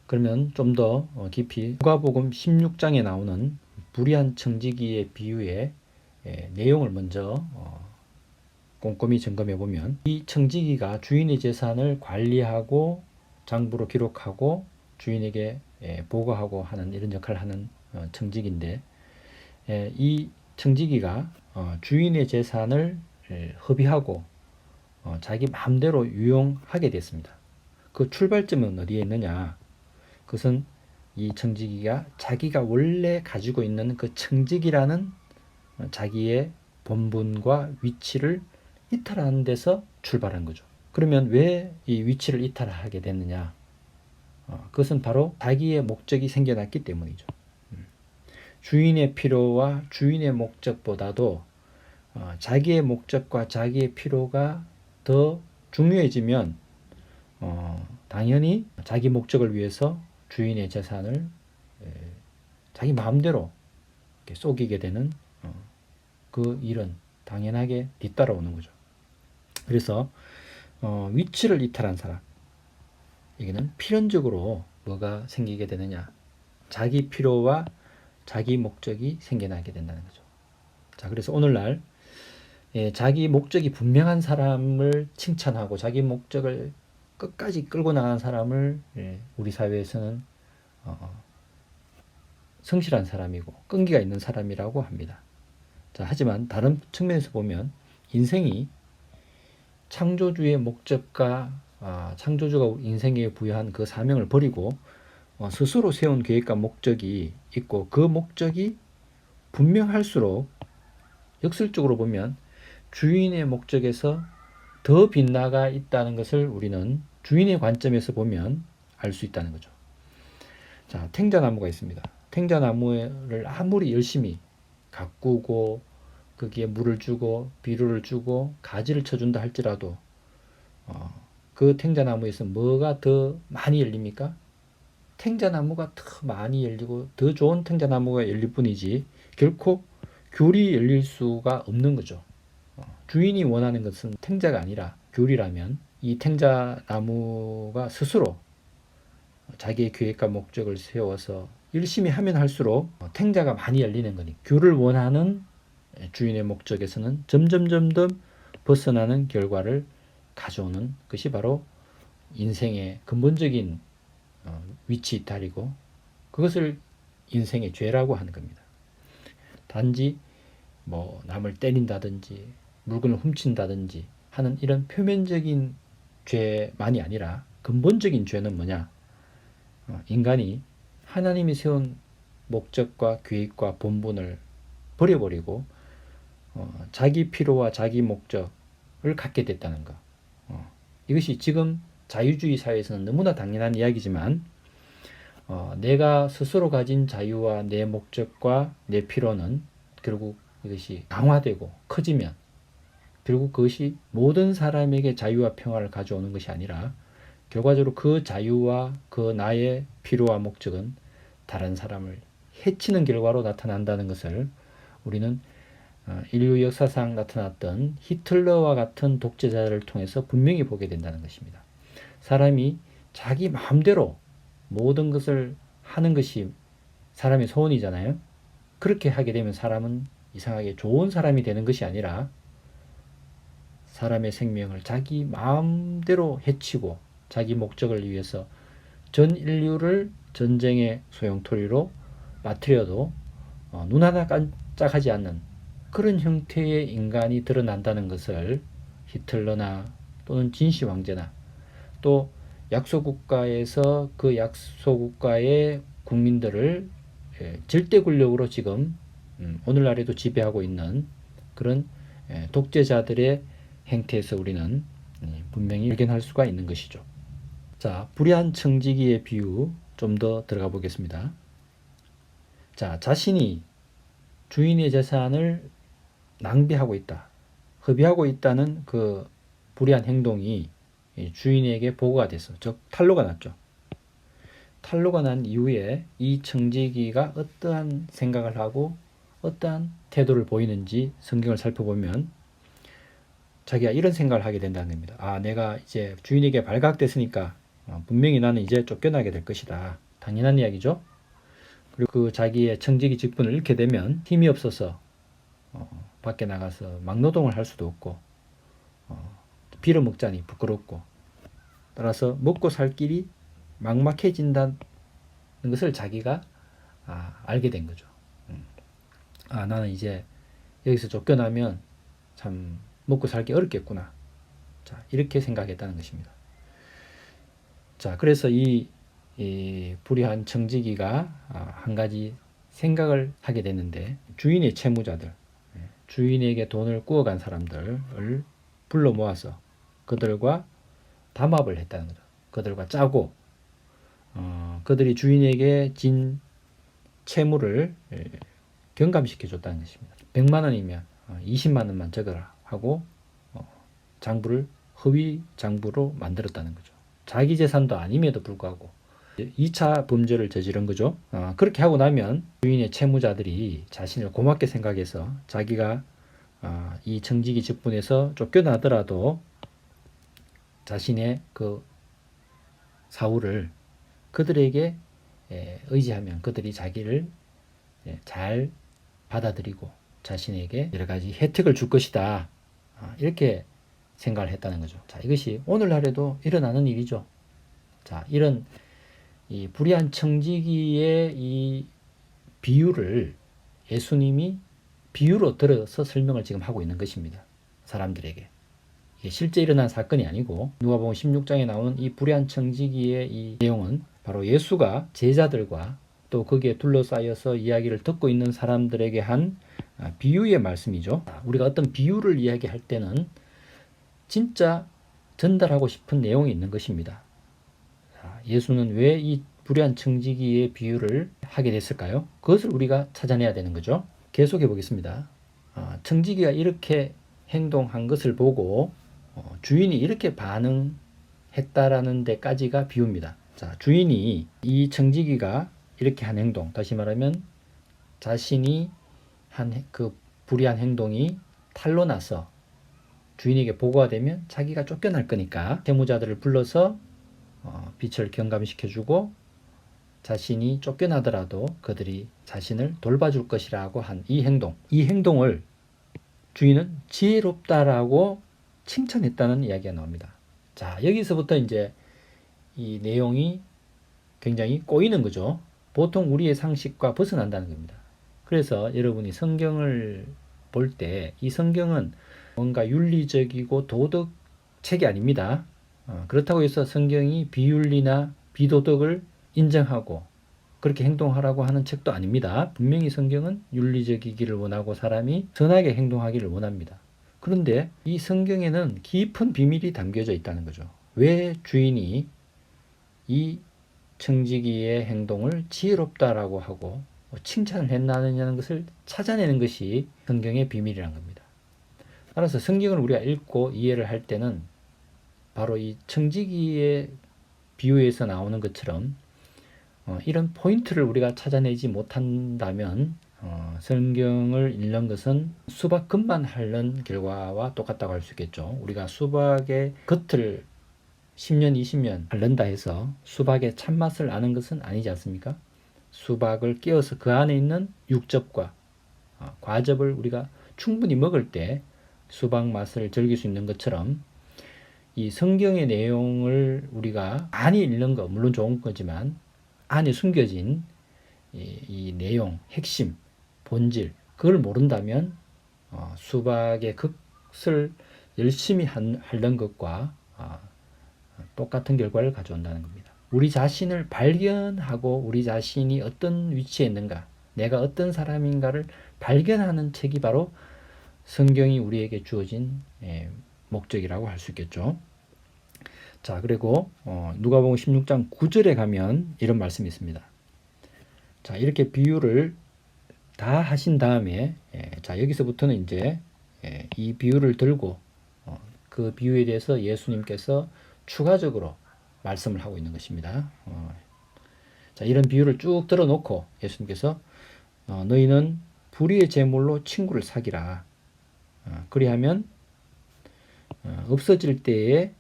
그러면 좀 더 깊이 누가복음 16장에 나오는 불의한 청지기의 비유의 내용을 먼저 꼼꼼히 점검해 보면, 이 청지기가 주인의 재산을 관리하고 장부로 기록하고 주인에게 보고하고 하는 이런 역할을 하는 청지기인데, 이 청지기가 주인의 재산을 허비하고 자기 마음대로 유용하게 됐습니다. 그 출발점은 어디에 있느냐? 그것은 이 청지기가 자기가 원래 가지고 있는 그 청지기라는 자기의 본분과 위치를 이탈하는 데서 출발한 거죠. 그러면 왜 이 위치를 이탈하게 됐느냐? 그것은 바로 자기의 목적이 생겨났기 때문이죠. 주인의 필요와 주인의 목적보다도 자기의 목적과 자기의 필요가 더 중요해지면 당연히 자기 목적을 위해서 주인의 재산을 자기 마음대로 쏘기게 되는 그 일은 당연하게 뒤따라오는 거죠. 그래서 위치를 이탈한 사람에게는 필연적으로 뭐가 생기게 되느냐? 자기 필요와 자기 목적이 생겨나게 된다는 거죠. 자, 그래서 오늘날 자기 목적이 분명한 사람을 칭찬하고 자기 목적을 끝까지 끌고 나가는 사람을 우리 사회에서는 성실한 사람이고 끈기가 있는 사람이라고 합니다. 자, 하지만 다른 측면에서 보면 인생이 창조주의 목적과 창조주가 인생에 부여한 그 사명을 버리고 스스로 세운 계획과 목적이 있고, 그 목적이 분명할수록 역설적으로 보면 주인의 목적에서 더 빗나가 있다는 것을 우리는 주인의 관점에서 보면 알 수 있다는 거죠. 자, 탱자나무가 있습니다. 탱자나무를 아무리 열심히 가꾸고 거기에 물을 주고 비료를 주고 가지를 쳐준다 할지라도 그 탱자나무에서 뭐가 더 많이 열립니까? 탱자나무가 더 많이 열리고 더 좋은 탱자나무가 열릴 뿐이지 결코 귤이 열릴 수가 없는 거죠. 주인이 원하는 것은 탱자가 아니라 귤이라면 이 탱자나무가 스스로 자기의 계획과 목적을 세워서 열심히 하면 할수록 탱자가 많이 열리는 거니, 귤을 원하는 주인의 목적에서는 점점 벗어나는 결과를 가져오는 것이 바로 인생의 근본적인 위치 이탈이고, 그것을 인생의 죄라고 하는 겁니다. 단지 뭐 남을 때린다든지 물건을 훔친다든지 하는 이런 표면적인 죄만이 아니라 근본적인 죄는 뭐냐? 인간이 하나님이 세운 목적과 계획과 본분을 버려버리고 자기 필요와 자기 목적을 갖게 됐다는 것. 이것이 지금 자유주의 사회에서는 너무나 당연한 이야기지만 내가 스스로 가진 자유와 내 목적과 내 필요는 결국 이것이 강화되고 커지면 결국 그것이 모든 사람에게 자유와 평화를 가져오는 것이 아니라 결과적으로 그 자유와 그 나의 필요와 목적은 다른 사람을 해치는 결과로 나타난다는 것을 우리는 인류 역사상 나타났던 히틀러와 같은 독재자를 통해서 분명히 보게 된다는 것입니다. 사람이 자기 마음대로 모든 것을 하는 것이 사람의 소원이잖아요. 그렇게 하게 되면 사람은 이상하게 좋은 사람이 되는 것이 아니라 사람의 생명을 자기 마음대로 해치고 자기 목적을 위해서 전 인류를 전쟁의 소용돌이로 빠뜨려도 눈 하나 깜짝하지 않는 그런 형태의 인간이 드러난다는 것을 히틀러나 또는 진시 황제나 또 약소국가에서 그 약소국가의 국민들을 절대 권력으로 지금 오늘날에도 지배하고 있는 그런 독재자들의 행태에서 우리는 분명히 발견할 수가 있는 것이죠. 자, 불의한 청지기의 비유 좀 더 들어가 보겠습니다. 자, 자신이 주인의 재산을 낭비하고 있다, 허비하고 있다는 그 불의한 행동이 주인에게 보고가 돼서, 즉 탄로가 났죠. 탄로가 난 이후에 이 청지기가 어떠한 생각을 하고 어떠한 태도를 보이는지 성경을 살펴보면 자기가 이런 생각을 하게 된다는 겁니다. 내가 이제 주인에게 발각됐으니까 분명히 나는 이제 쫓겨나게 될 것이다. 당연한 이야기죠. 그리고 그 자기의 청지기 직분을 잃게 되면 힘이 없어서 밖에 나가서 막노동을 할 수도 없고 빌어먹자니 부끄럽고, 따라서 먹고 살 길이 막막해진다는 것을 자기가 알게 된 거죠. 나는 이제 여기서 쫓겨나면 참 먹고 살기 어렵겠구나. 자, 이렇게 생각했다는 것입니다. 자, 그래서 이 불의한 청지기가 한 가지 생각을 하게 되는데, 주인의 채무자들, 주인에게 돈을 꾸어간 사람들을 불러 모아서 그들과 담합을 했다는 거죠. 그들과 짜고 그들이 주인에게 진 채무를 경감시켜 줬다는 것입니다. 100만 원이면 20만 원만 적어라 하고 장부를 허위 장부로 만들었다는 거죠. 자기 재산도 아님에도 불구하고 2차 범죄를 저지른 거죠. 그렇게 하고 나면 주인의 채무자들이 자신을 고맙게 생각해서 자기가 이 청지기 직분에서 쫓겨나더라도 자신의 그 사후를 그들에게 의지하면 그들이 자기를 잘 받아들이고 자신에게 여러 가지 혜택을 줄 것이다. 이렇게 생각을 했다는 거죠. 자, 이것이 오늘날에도 일어나는 일이죠. 자, 이런 이 불의한 청지기의 이 비유를 예수님이 비유로 들어서 설명을 지금 하고 있는 것입니다. 사람들에게. 이게 실제 일어난 사건이 아니고, 누가복음 16장에 나오는 이 불의한 청지기의 이 내용은 바로 예수가 제자들과 또 거기에 둘러싸여서 이야기를 듣고 있는 사람들에게 한 비유의 말씀이죠. 우리가 어떤 비유를 이야기할 때는 진짜 전달하고 싶은 내용이 있는 것입니다. 예수는 왜 이 불의한 청지기의 비유를 하게 됐을까요? 그것을 우리가 찾아내야 되는 거죠. 계속해 보겠습니다. 청지기가 이렇게 행동한 것을 보고 주인이 이렇게 반응했다라는 데까지가 비유입니다. 자, 주인이 이 청지기가 이렇게 한 행동, 다시 말하면 자신이 한 그 불의한 행동이 탄로나서 주인에게 보고가 되면 자기가 쫓겨날 거니까 채무자들을 불러서 빚을 경감시켜주고 자신이 쫓겨나더라도 그들이 자신을 돌봐줄 것이라고 한 이 행동을 주인은 지혜롭다라고 칭찬했다는 이야기가 나옵니다. 자, 여기서부터 이제 이 내용이 굉장히 꼬이는 거죠. 보통 우리의 상식과 벗어난다는 겁니다. 그래서 여러분이 성경을 볼 때 이 성경은 뭔가 윤리적이고 도덕책이 아닙니다. 그렇다고 해서 성경이 비윤리나 비도덕을 인정하고 그렇게 행동하라고 하는 책도 아닙니다. 분명히 성경은 윤리적이기를 원하고 사람이 선하게 행동하기를 원합니다. 그런데 이 성경에는 깊은 비밀이 담겨져 있다는 거죠. 왜 주인이 이 청지기의 행동을 지혜롭다라고 하고 칭찬을 했느냐는 것을 찾아내는 것이 성경의 비밀이라는 겁니다. 따라서 성경을 우리가 읽고 이해를 할 때는 바로 이 청지기의 비유에서 나오는 것처럼 이런 포인트를 우리가 찾아내지 못한다면 성경을 읽는 것은 수박 겉만 핥는 결과와 똑같다고 할 수 있겠죠. 우리가 수박의 겉을 10년, 20년 핥는다 해서 수박의 참맛을 아는 것은 아니지 않습니까? 수박을 깨어서 그 안에 있는 육즙과 과즙을 우리가 충분히 먹을 때 수박 맛을 즐길 수 있는 것처럼 이 성경의 내용을 우리가 많이 읽는 거 물론 좋은 거지만 안에 숨겨진 이 내용, 핵심, 본질 그걸 모른다면 수박의 겉을 열심히 핥는 것과 똑같은 결과를 가져온다는 겁니다. 우리 자신을 발견하고 우리 자신이 어떤 위치에 있는가, 내가 어떤 사람인가를 발견하는 책이 바로 성경이 우리에게 주어진 목적이라고 할 수 있겠죠. 자, 그리고 누가복음 16장 9절에 가면 이런 말씀이 있습니다. 자, 이렇게 비유를 다 하신 다음에 자, 여기서부터는 이제 이 비유를 들고 그 비유에 대해서 예수님께서 추가적으로 말씀을 하고 있는 것입니다. 자, 이런 비유를 쭉 들어놓고 예수님께서 너희는 불의의 제물로 친구를 사귀라. 그리하면 없어질 때에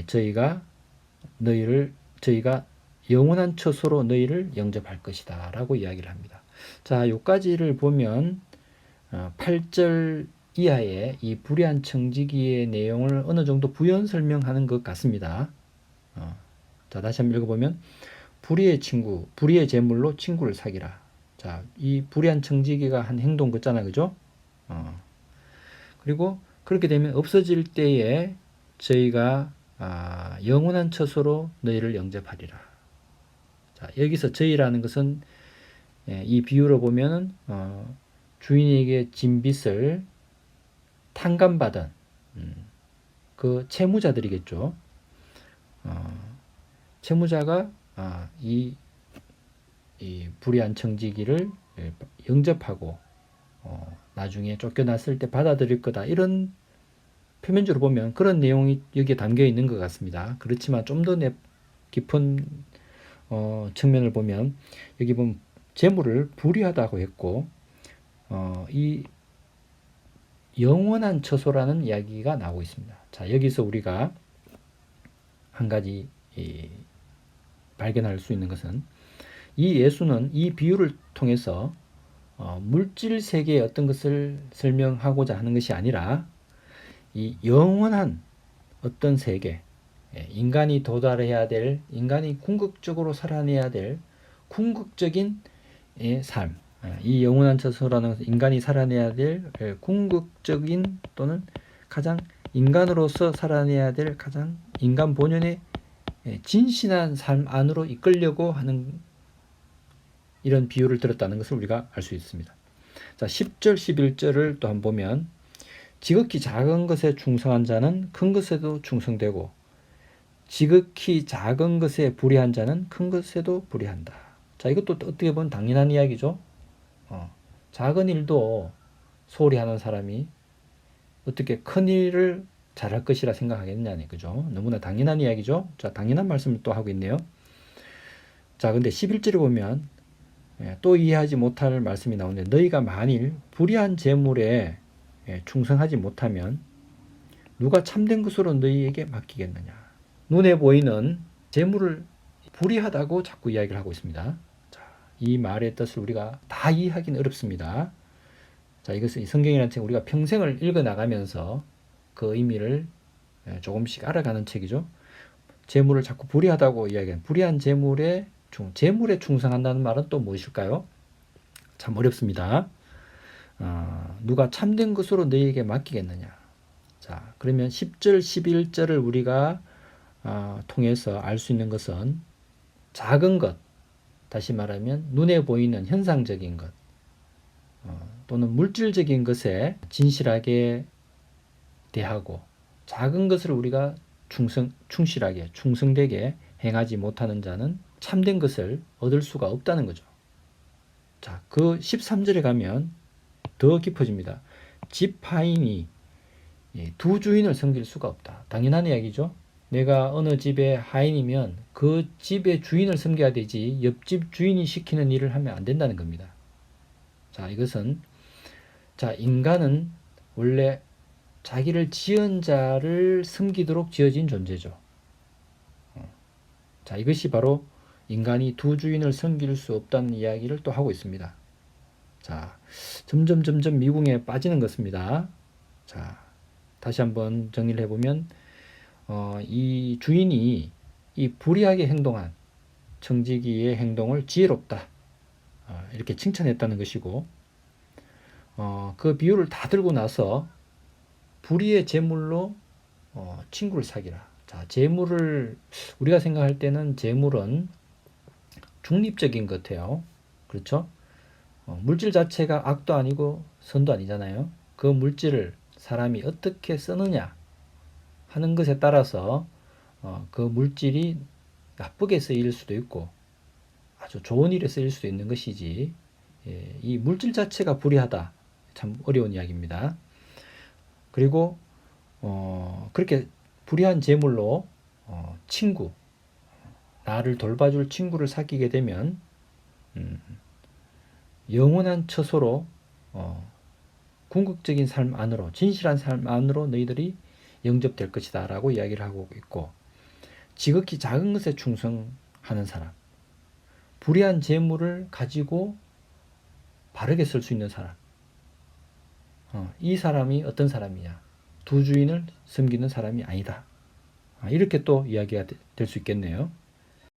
저희가 너희를 저희가 영원한 처소로 너희를 영접할 것이다 라고 이야기를 합니다. 자, 요까지를 보면 8절 이하의 이 불의한 청지기의 내용을 어느 정도 부연 설명하는 것 같습니다. 자, 다시 한번 읽어보면 불의의 친구, 불의의 제물로 친구를 사귀라. 자, 이 불의한 청지기가 한 행동 같잖아, 그죠? 그리고 그렇게 되면 없어질 때에 저희가 영원한 처소로 너희를 영접하리라. 자, 여기서 저희라는 것은 이 비유로 보면은 주인에게 진 빚을 탕감받은 그 채무자들이겠죠. 채무자가 이 불의한 청지기를 영접하고 나중에 쫓겨났을 때 받아들일 거다. 이런 표면적으로 보면 그런 내용이 여기에 담겨 있는 것 같습니다. 그렇지만 좀 더 깊은 측면을 보면 여기 보면 재물을 불의하다고 했고 이 영원한 처소라는 이야기가 나오고 있습니다. 자, 여기서 우리가 한 가지 발견할 수 있는 것은 이 예수는 이 비유를 통해서 물질 세계의 어떤 것을 설명하고자 하는 것이 아니라 이 영원한 어떤 세계, 인간이 도달해야 될, 인간이 궁극적으로 살아내야 될 궁극적인 삶, 이 영원한 처소라는 인간이 살아내야 될 궁극적인 또는 가장 인간으로서 살아내야 될 가장 인간 본연의 진실한 삶 안으로 이끌려고 하는 이런 비유를 들었다는 것을 우리가 알 수 있습니다. 자, 10절, 11절을 또 한번 보면 지극히 작은 것에 충성한 자는 큰 것에도 충성되고 지극히 작은 것에 불의한 자는 큰 것에도 불의한다. 자, 이것도 어떻게 보면 당연한 이야기죠. 작은 일도 소홀히 하는 사람이 어떻게 큰 일을 잘할 것이라 생각하겠냐니, 그죠? 너무나 당연한 이야기죠. 자, 당연한 말씀을 또 하고 있네요. 자, 근데 11절에 보면 또 이해하지 못할 말씀이 나오는데 너희가 만일 불의한 재물에 충성하지 못하면 누가 참된 것으로 너희에게 맡기겠느냐. 눈에 보이는 재물을 불의하다고 자꾸 이야기를 하고 있습니다. 자, 이 말의 뜻을 우리가 다 이해하기는 어렵습니다. 자, 이것은 성경이라는 책 우리가 평생을 읽어나가면서 그 의미를 조금씩 알아가는 책이죠. 재물을 자꾸 불의하다고 이야기하는 불의한 재물에 충성한다는 말은 또 무엇일까요? 참 어렵습니다. 누가 참된 것으로 너희에게 맡기겠느냐. 자, 그러면 10절, 11절을 우리가 통해서 알 수 있는 것은 작은 것, 다시 말하면 눈에 보이는 현상적인 것, 또는 물질적인 것에 진실하게 대하고 작은 것을 우리가 충실하게, 충성되게 행하지 못하는 자는 참된 것을 얻을 수가 없다는 거죠. 자, 그 13절에 가면 더 깊어집니다. 집 하인이 두 주인을 섬길 수가 없다. 당연한 이야기죠. 내가 어느 집의 하인이면 그 집의 주인을 섬겨야 되지 옆집 주인이 시키는 일을 하면 안 된다는 겁니다. 자, 이것은 인간은 원래 자기를 지은 자를 섬기도록 지어진 존재죠. 자, 이것이 바로 인간이 두 주인을 섬길 수 없다는 이야기를 또 하고 있습니다. 자, 점점 미궁에 빠지는 것입니다. 자, 다시 한번 정리를 해보면 이 주인이 이 불의하게 행동한 청지기의 행동을 지혜롭다 이렇게 칭찬했다는 것이고 그 비유를 다 들고 나서 불의의 재물로 친구를 사귀라. 자, 재물을 우리가 생각할 때는 재물은 중립적인 것 같아요. 그렇죠? 물질 자체가 악도 아니고 선도 아니잖아요. 그 물질을 사람이 어떻게 쓰느냐 하는 것에 따라서 그 물질이 나쁘게 쓰일 수도 있고 아주 좋은 일에 쓰일 수도 있는 것이지 이 물질 자체가 불의하다 참 어려운 이야기입니다. 그리고 그렇게 불의한 재물로 친구, 나를 돌봐줄 친구를 사귀게 되면 영원한 처소로 궁극적인 삶 안으로 진실한 삶 안으로 너희들이 영접될 것이다 라고 이야기를 하고 있고 지극히 작은 것에 충성하는 사람, 불의한 재물을 가지고 바르게 쓸 수 있는 사람. 이 사람이 어떤 사람이냐? 두 주인을 섬기는 사람이 아니다. 이렇게 또 이야기가 될 수 있겠네요.